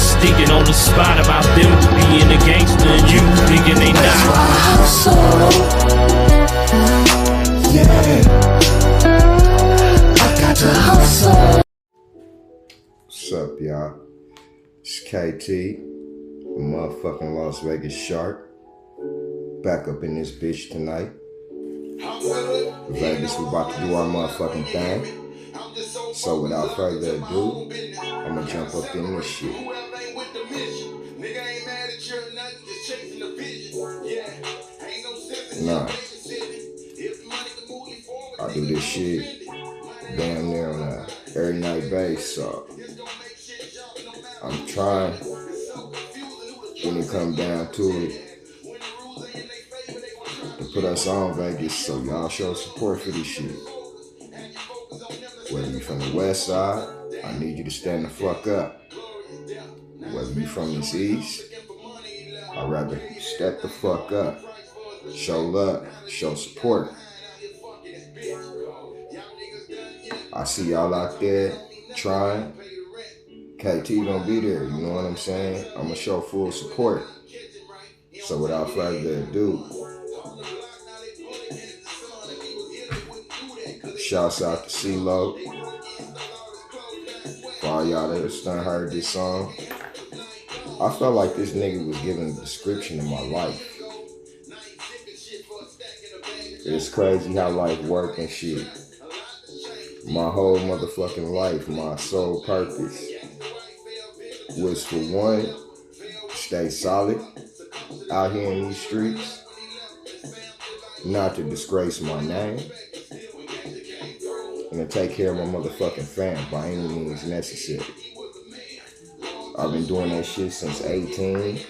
niggas thinking on the spot about them being a gangster and you thinking they not. That's my hustle. Yeah, I got to hustle. What's up, y'all? It's KT, the motherfucking Las Vegas Shark. Back up in this bitch tonight. Vegas, we about to do our motherfucking thing. So without further ado, I'ma jump up in this shit. Nah, I do this shit damn near on a every night basis, so I'm trying, when it come down to it, to put us on, Vegas, so y'all show support for this shit. Whether you from the west side, I need you to stand the fuck up. Whether you from this east, I'd rather step the fuck up. Show love, show support. I see y'all out there trying. KT gonna be there, you know what I'm saying? I'm gonna show full support. So without further ado, shouts out to CeeLo. For all y'all that done heard this song, I felt like this nigga was giving a description of my life. It's crazy how life work and shit. My whole motherfucking life, my sole purpose was for one, stay solid out here in these streets, not to disgrace my name, and to take care of my motherfucking fam by any means necessary. I've been doing that shit since 18,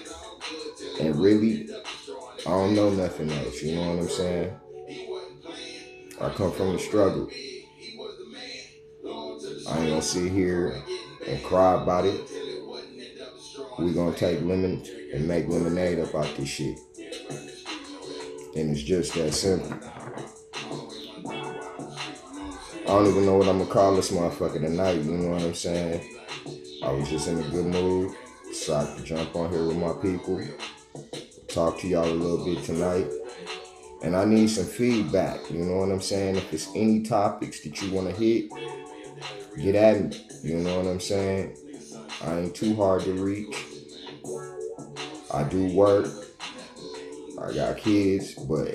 and really, I don't know nothing else, you know what I'm saying? I come from the struggle. I ain't gonna sit here and cry about it. We gonna take lemon and make lemonade up out this shit. And it's just that simple. I don't even know what I'm gonna call this motherfucker tonight, you know what I'm saying? I was just in a good mood, decided to jump on here with my people, talk to y'all a little bit tonight. And I need some feedback, you know what I'm saying? If there's any topics that you wanna hit, get at me, you know what I'm saying? I ain't too hard to reach. I do work. I got kids, but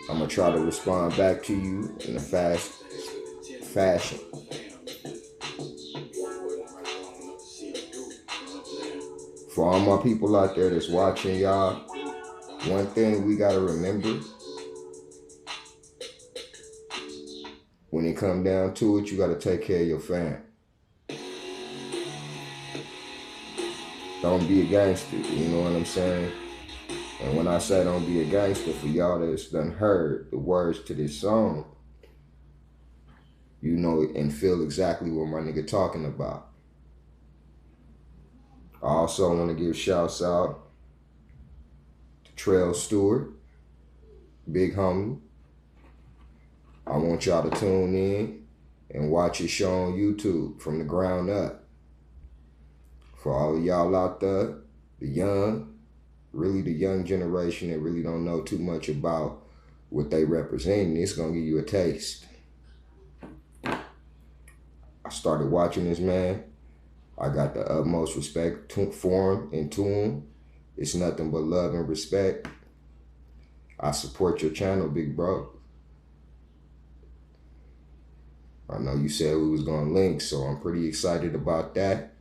I'm gonna try to respond back to you in a fast fashion. For all my people out there that's watching, y'all, one thing we gotta remember, when it come down to it, you gotta take care of your fam. Don't be a gangster, you know what I'm saying? And when I say don't be a gangster, for y'all that's done heard the words to this song, you know and feel exactly what my nigga talking about. I also want to give shouts out to Trail Stewart, big homie. I want y'all to tune in and watch his show on YouTube from the ground up. For all of y'all out there, the young generation that really don't know too much about what they represent, it's gonna give you a taste. I started watching this man. I got the utmost respect for him and to him. It's nothing but love and respect. I support your channel, big bro. I know you said we was gonna link, so I'm pretty excited about that.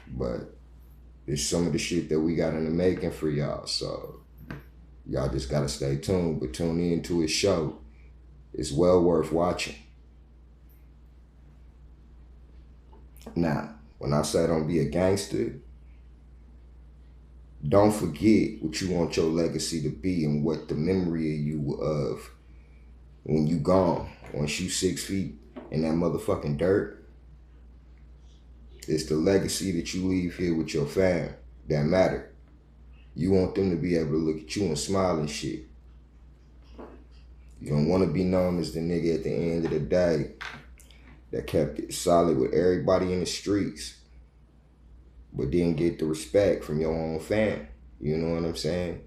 But it's some of the shit that we got in the making for y'all, so y'all just gotta stay tuned, but tune in to his show. It's well worth watching. Now, when I say don't be a gangster, don't forget what you want your legacy to be and what the memory of you of when you gone. Once you 6 feet in that motherfucking dirt, it's the legacy that you leave here with your fam that matter. You want them to be able to look at you and smile and shit. You don't want to be known as the nigga at the end of the day that kept it solid with everybody in the streets but didn't get the respect from your own fam. You know what I'm saying?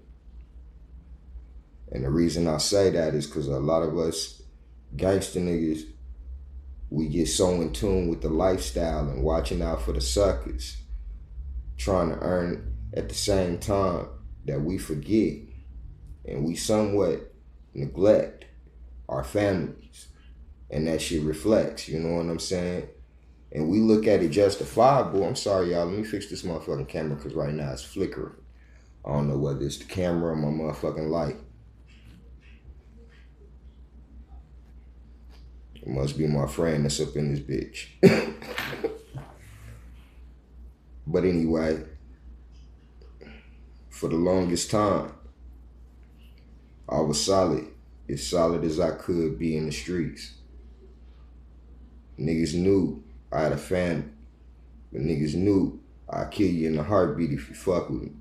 And the reason I say that is because a lot of us gangster niggas, we get so in tune with the lifestyle and watching out for the suckers, trying to earn at the same time that we forget and we somewhat neglect our families. And that shit reflects, you know what I'm saying? And we look at it justifiable. I'm sorry, y'all. Let me fix this motherfucking camera because right now it's flickering. I don't know whether it's the camera or my motherfucking light. It must be my friend that's up in this bitch. But anyway, for the longest time, I was solid. As solid as I could be in the streets. Niggas knew I had a family. But niggas knew I'd kill you in a heartbeat if you fuck with me.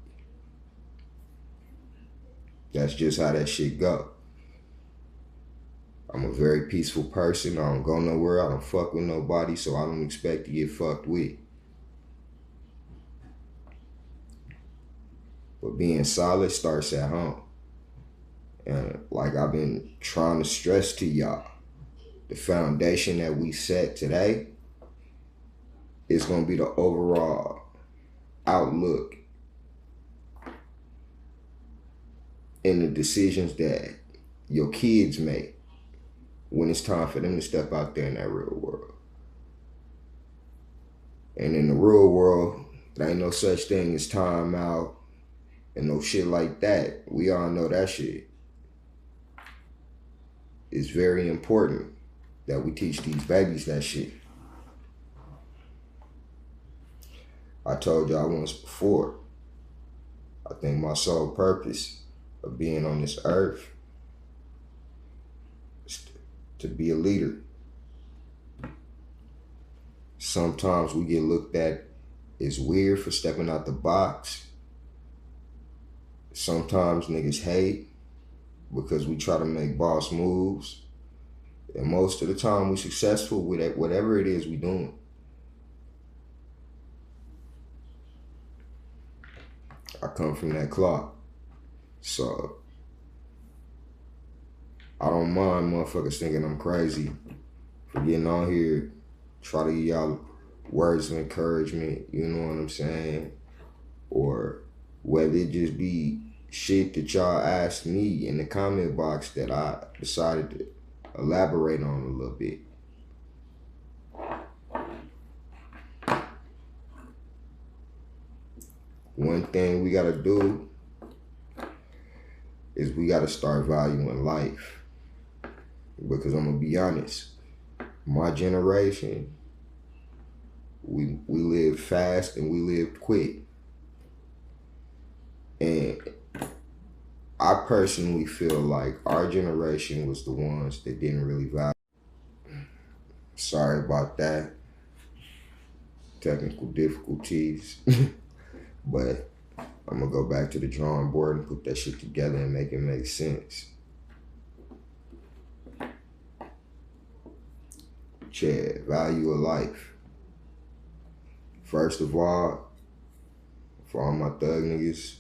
That's just how that shit go. I'm a very peaceful person. I don't go nowhere. I don't fuck with nobody, so I don't expect to get fucked with. But being solid starts at home. And like I've been trying to stress to y'all, the foundation that we set today is going to be the overall outlook in the decisions that your kids make when it's time for them to step out there in that real world. And in the real world, there ain't no such thing as time out and no shit like that. We all know that shit. It's very important that we teach these babies that shit. I told y'all once before, I think my sole purpose of being on this earth is to be a leader. Sometimes we get looked at as weird for stepping out the box. Sometimes niggas hate because we try to make boss moves. And most of the time we're successful with it, whatever it is we doing. I come from that clock. So I don't mind motherfuckers thinking I'm crazy for getting on here, try to give y'all words of encouragement, you know what I'm saying? Or whether it just be shit that y'all asked me in the comment box that I decided to elaborate on a little bit. One thing we gotta do is we gotta start valuing life. Because I'm gonna be honest, my generation, we lived fast and we lived quick. And I personally feel like our generation was the ones that didn't really value. Sorry about that. Technical difficulties. But I'm gonna go back to the drawing board and put that shit together and make it make sense. Chad, value of life. First of all, for all my thug niggas,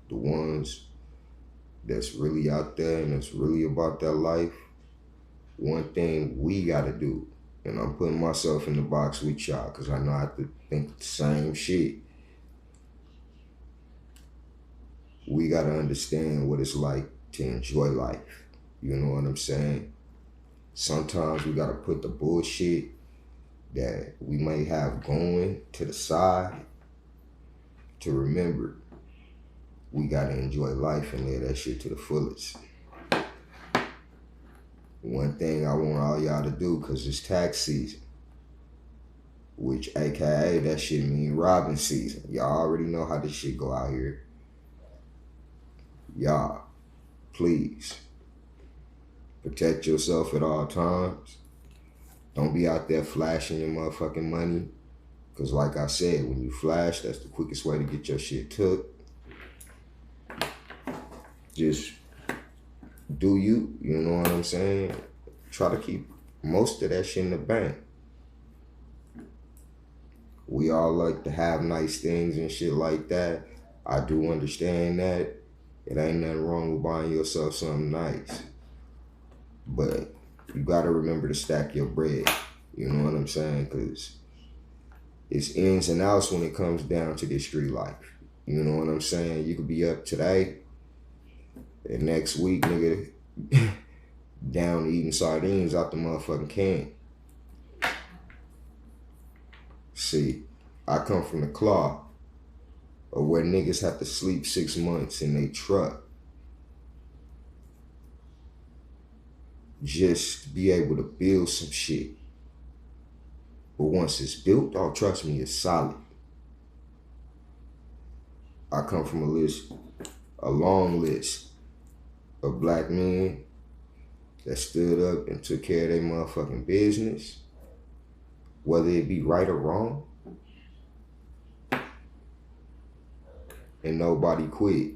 the ones that's really out there and that's really about that life, one thing we gotta do, and I'm putting myself in the box with y'all because I know I have to think the same shit. We gotta understand what it's like to enjoy life. You know what I'm saying? Sometimes we gotta put the bullshit that we may have going to the side to remember we gotta enjoy life and live that shit to the fullest. One thing I want all y'all to do, cause it's tax season, which AKA that shit mean robbing season. Y'all already know how this shit go out here. Y'all, please, protect yourself at all times. Don't be out there flashing your motherfucking money. Cause like I said, when you flash, that's the quickest way to get your shit took. Just do you know what I'm saying? Try to keep most of that shit in the bank. We all like to have nice things and shit like that. I do understand that. It ain't nothing wrong with buying yourself something nice. But you gotta remember to stack your bread. You know what I'm saying? Because it's ins and outs when it comes down to this street life. You know what I'm saying? You could be up today, and next week, nigga, down eating sardines out the motherfucking can. See, I come from the cloth of where niggas have to sleep 6 months in their truck just to be able to build some shit. But once it's built, oh, trust me, it's solid. I come from a long list of black men that stood up and took care of their motherfucking business, whether it be right or wrong, and nobody quit.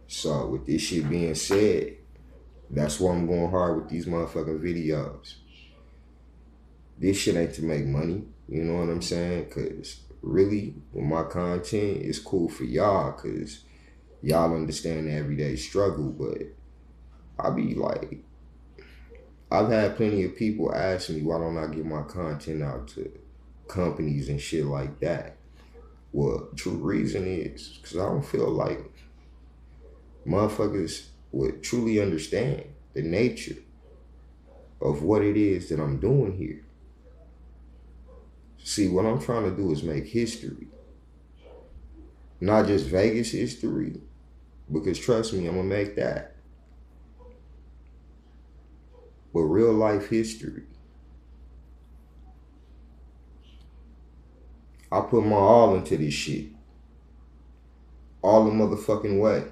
So with this shit being said, that's why I'm going hard with these motherfucking videos. This shit ain't to make money, you know what I'm saying? Cause really, with my content, it's cool for y'all, cause y'all understand the everyday struggle, but I be like, I've had plenty of people ask me why don't I get my content out to companies and shit like that. Well, true reason is because I don't feel like motherfuckers would truly understand the nature of what it is that I'm doing here. See, what I'm trying to do is make history. Not just Vegas history, because trust me, I'm gonna make that. But real life history. I put my all into this shit. All the motherfucking way.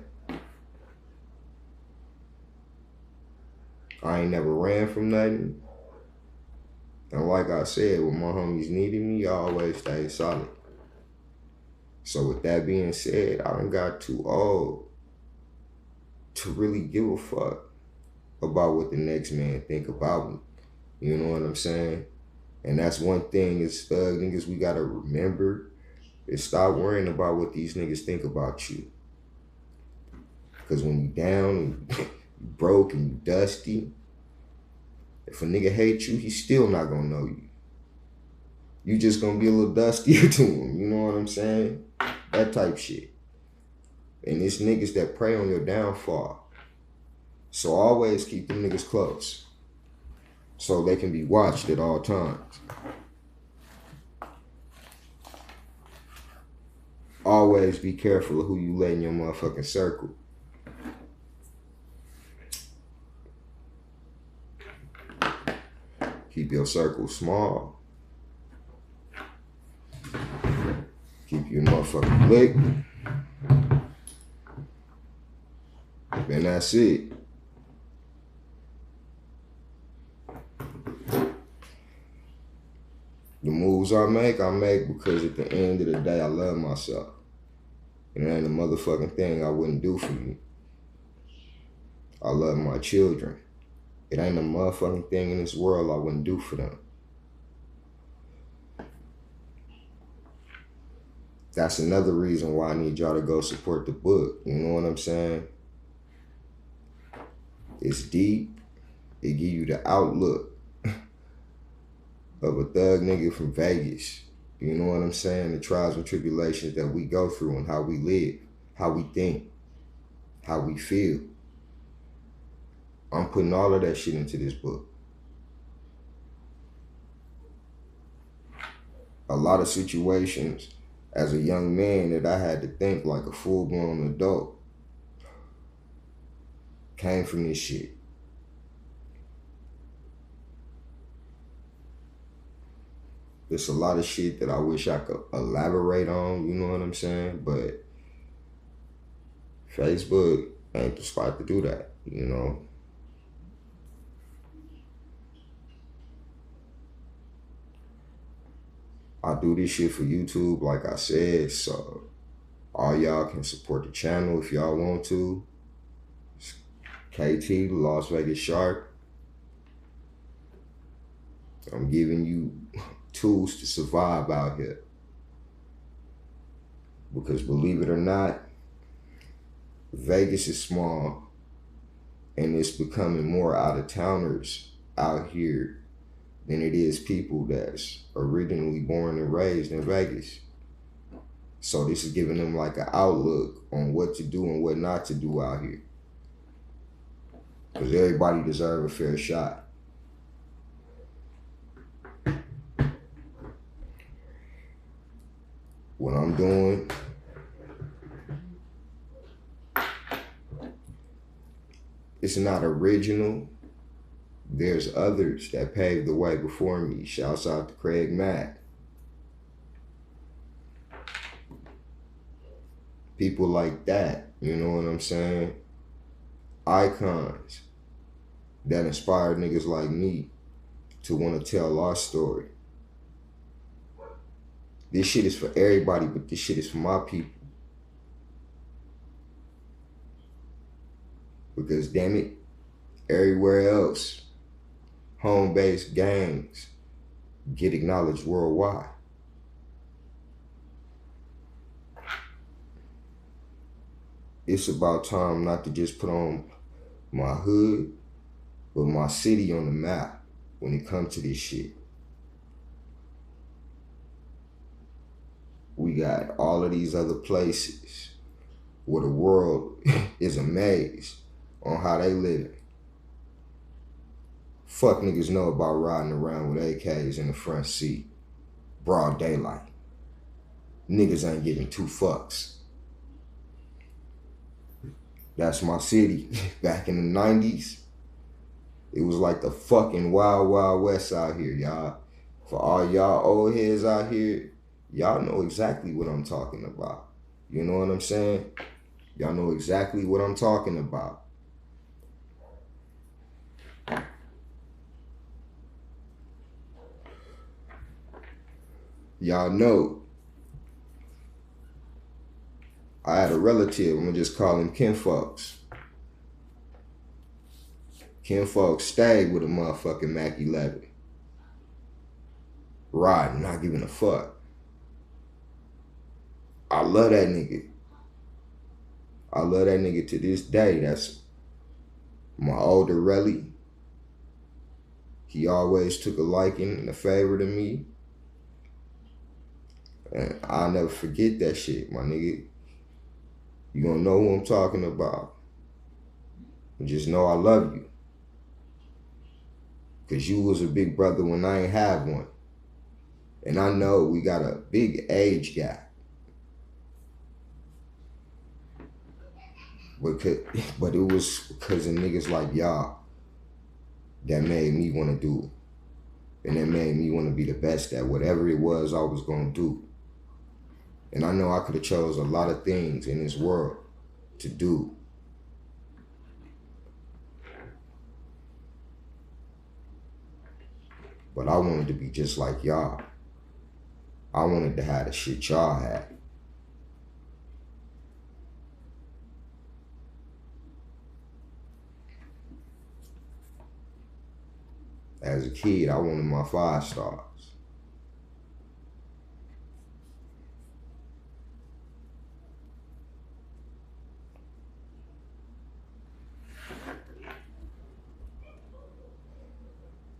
I ain't never ran from nothing. And like I said, when my homies needed me, I always stayed solid. So with that being said, I done got too old to really give a fuck about what the next man think about me. You know what I'm saying? And that's one thing as thug niggas we gotta remember is stop worrying about what these niggas think about you. Cause when you down and you broke and you dusty, if a nigga hate you, he's still not gonna know you. You just gonna be a little dustier to him, you know what I'm saying? That type shit. And it's niggas that prey on your downfall. So always keep them niggas close, so they can be watched at all times. Always be careful of who you let in your motherfucking circle. Keep your circle small. Keep your motherfucking lick. And that's it. The moves I make because at the end of the day, I love myself. And it ain't a motherfucking thing I wouldn't do for me. I love my children. It ain't a motherfucking thing in this world I wouldn't do for them. That's another reason why I need y'all to go support the book. You know what I'm saying? It's deep. It give you the outlook of a thug nigga from Vegas. You know what I'm saying? The trials and tribulations that we go through and how we live, how we think, how we feel. I'm putting all of that shit into this book. A lot of situations as a young man that I had to think like a full-blown adult came from this shit. There's a lot of shit that I wish I could elaborate on, you know what I'm saying? But Facebook ain't the spot to do that, you know? I do this shit for YouTube, like I said, so all y'all can support the channel if y'all want to. It's KT, the Las Vegas Shark. I'm giving you tools to survive out here. Because believe it or not, Vegas is small and it's becoming more out of towners out here than it is people that's originally born and raised in Vegas. So this is giving them like an outlook on what to do and what not to do out here. Because everybody deserves a fair shot. What I'm doing, it's not original. There's others that paved the way before me. Shouts out to Craig Mack. People like that, you know what I'm saying? Icons that inspire niggas like me to want to tell our story. This shit is for everybody, but this shit is for my people. Because damn it, everywhere else, home-based gangs get acknowledged worldwide. It's about time not to just put on my hood, but my city on the map when it comes to this shit. We got all of these other places where the world is amazed on how they live. Fuck niggas know about riding around with AKs in the front seat. Broad daylight. Niggas ain't giving two fucks. That's my city. Back in the 90s, it was like the fucking wild, wild west out here, y'all. For all y'all old heads out here, y'all know exactly what I'm talking about. You know what I'm saying? Y'all know exactly what I'm talking about. Y'all know. I had a relative, I'm gonna just call him Kinfolks. Kinfolks stayed with a motherfucking Mac 11. Riding, not giving a fuck. I love that nigga. I love that nigga to this day. That's my older relly. He always took a liking and a favor to me. And I'll never forget that shit, my nigga. You gonna know who I'm talking about. And just know I love you. Cause you was a big brother when I ain't have one. And I know we got a big age gap. But it was because of niggas like y'all that made me want to do it. And that made me want to be the best at whatever it was I was gonna do. And I know I could have chose a lot of things in this world to do. But I wanted to be just like y'all. I wanted to have the shit y'all had. As a kid, I wanted my 5 stars.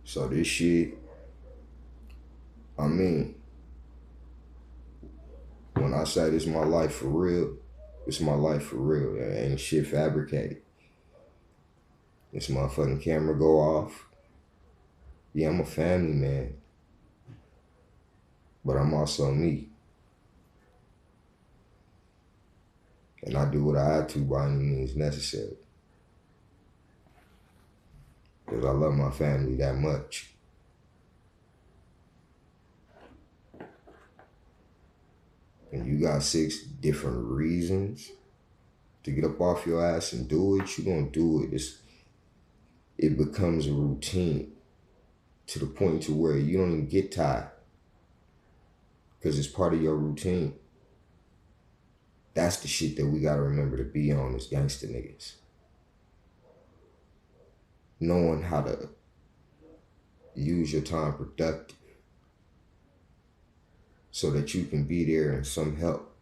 So this shit, I mean, when I say this is my life for real, it's my life for real. It ain't shit fabricated. This motherfucking camera go off. Yeah, I'm a family man, but I'm also me. And I do what I have to by any means necessary. Because I love my family that much. And you got 6 different reasons to get up off your ass and do it, you're gonna do it. It becomes a routine to the point to where you don't even get tired because it's part of your routine. That's the shit that we gotta remember to be on as gangster niggas. Knowing how to use your time productive. so that you can be there in some help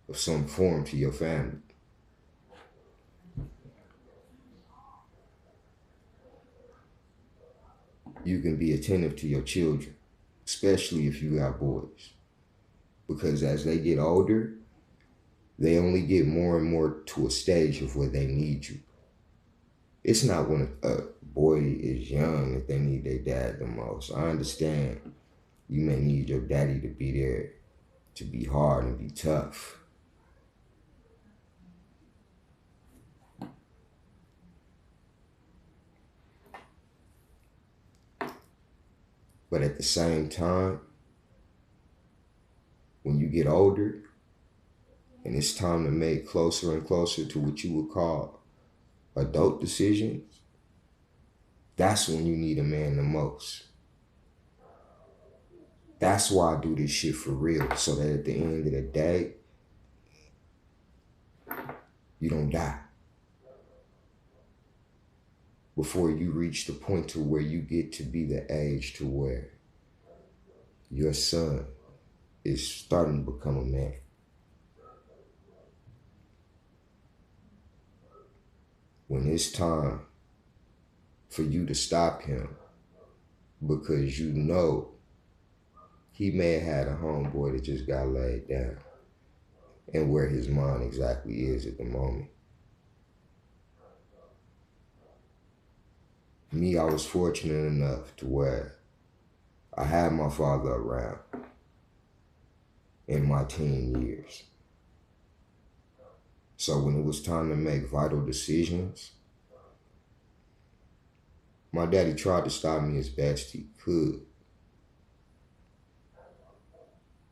of some form to your family. You can be attentive to your children, especially if you got boys. Because as they get older, they only get more and more to a stage of where they need you. It's not when a boy is young that they need their dad the most. I understand you may need your daddy to be there, to be hard and be tough. But at the same time, when you get older and it's time to make closer and closer to what you would call adult decisions, that's when you need a man the most. That's why I do this shit for real, so that at the end of the day, you don't die. Before you reach the point to where you get to be the age to where your son is starting to become a man. When it's time for you to stop him because you know he may have had a homeboy that just got laid down and where his mind exactly is at the moment. Me, I was fortunate enough to where I had my father around in my teen years. So when it was time to make vital decisions, my daddy tried to stop me as best he could,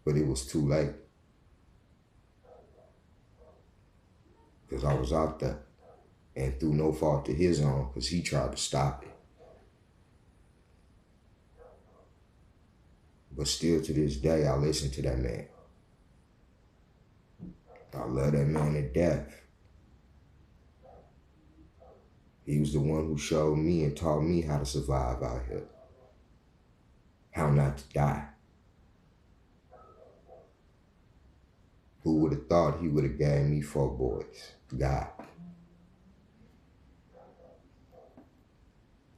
but it was too late. Because I was out there, and through no fault to his own, because he tried to stop it. But still to this day, I listen to that man. I love that man to death. He was the one who showed me and taught me how to survive out here. How not to die. Who would have thought he would have gave me 4 boys? God.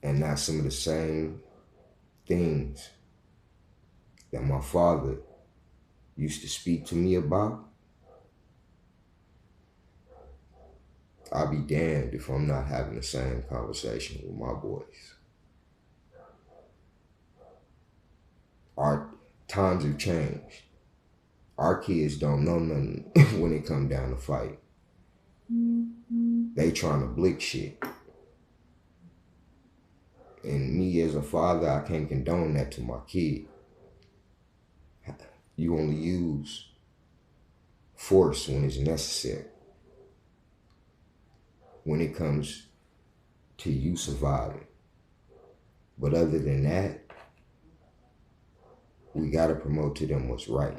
And now some of the same things that my father used to speak to me about, I'll be damned if I'm not having the same conversation with my boys. Our times have changed. Our kids don't know nothing when it come down to fight. They trying to blick shit. And me as a father, I can't condone that to my kid. You only use force when it's necessary. When it comes to you surviving. But other than that, we gotta promote to them what's right.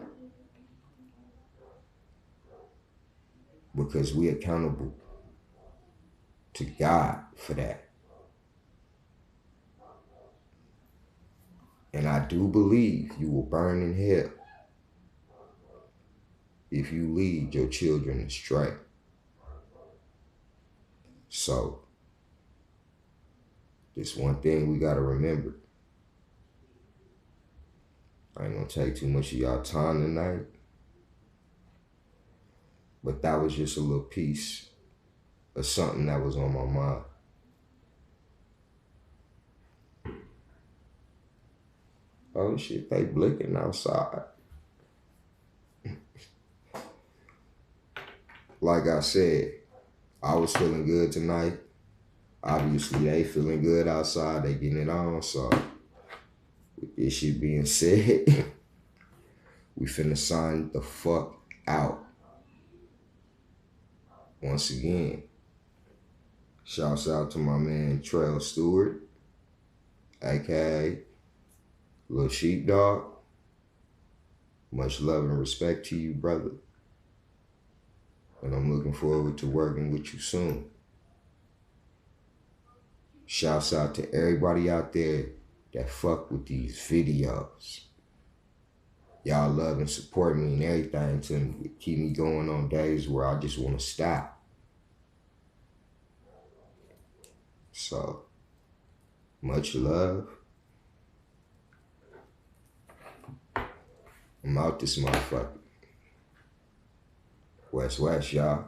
Because we're accountable to God for that. And I do believe you will burn in hell if you lead your children astray. So, this one thing we gotta remember. I ain't gonna take too much of y'all time tonight, but that was just a little piece of something that was on my mind. Oh shit, they blinking outside. Like I said, I was feeling good tonight. Obviously, they feeling good outside. They getting it on. So, with this shit being said, we finna sign the fuck out. Once again, shouts out to my man Trail Stewart, aka Lil Sheepdog. Much love and respect to you, brother. And I'm looking forward to working with you soon. Shouts out to everybody out there that fuck with these videos. Y'all love and support me and everything to keep me going on days where I just want to stop. So, much love. I'm out this motherfucker. West, y'all.